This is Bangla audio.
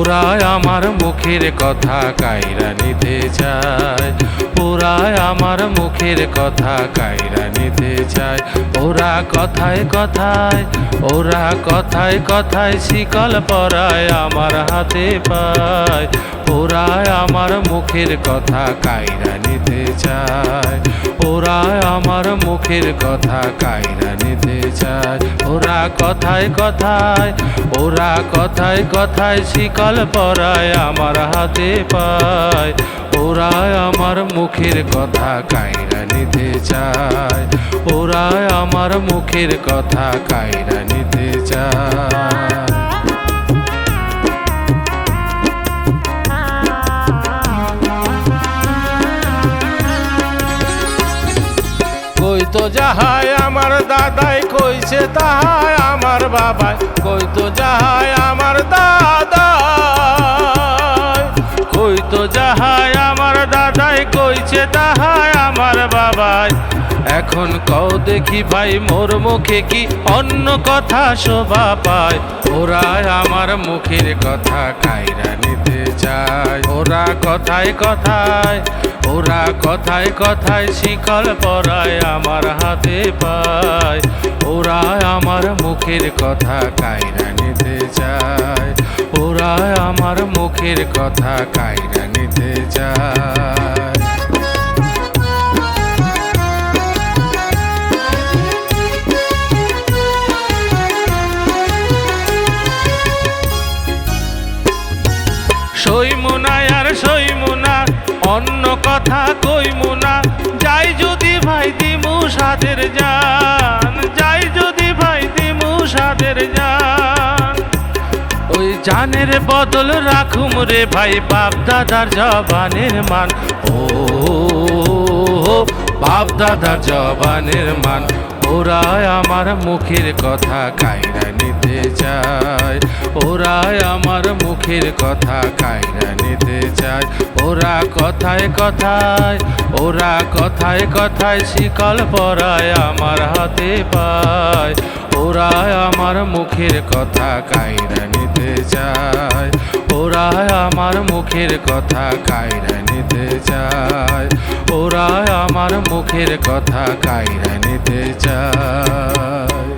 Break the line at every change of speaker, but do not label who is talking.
ওরা আমার মুখের কথা কাইরা নিতে চায়, ওরা আমার মুখের কথা কাইরা নিতে চায়। ওরা কথায় কথায়, ওরা কথায় কথায় শিকল পরায় আমার হাতে পায়। ওরা আমার মুখের কথা কাইরা নিতে চায়, ওরা আমার মুখের কথা কাইরা নিতে চায়। ওরা কথায় কথায়, ওরা কথায় কথায় শিকল পরায় আমার হাতে পায়। ওরা আমার মুখের কথা কাইরা নিতে চায়, ওরা আমার মুখের কথা কাইরা নিতে চায়। কই তো যাহাই আমার দাদাই কইছে তাহাই আমার বাবাই, কই তো যাহাই আমার দাদাই, কই তো যাহাই আমার দাদাই কইছে তাহাই আমার বাবাই। এখন কও দেখি ভাই মোর মুখে কি অন্য কথা শোভা পায়। ওরা আমার মুখের কথা কাইরা নিতে চায়, ওরা কথায় কথায়, ওরা কথায় কথায় শিকল পরায় আমার হাতে পায়। ওরা আমার মুখের কথা কাইরা নিতে চায়, ওরা আমার মুখের কথা কাইরা নিতে চায়। সইমুনা আর সইমুনা অন্য কথা কইমুনা, যাই যদি ভাই দিমু সাদের জান, যাই যদি ভাই দিমু সাদের জান। ওই জানের বদল রাখুম রে ভাই বাপ দাদার জবানের মান। ও বাপ দাদার জবানের মান। ওরা আমার মুখের কথা কাইরা নিতে চায়, ওরা আমার মুখের কথা কাইরা নিতে চায়। ওরা কথায় কথায়, ওরা কথায় কথায় শিকল পরায় আমার হাতে পায়। ওরা আমার মুখের কথা কাইরা নিতে চায়, ওরা আমার মুখের কথা কাইরা নিতে চায়। ওরা আমার মুখের কথা কাইরা নিতে চায়।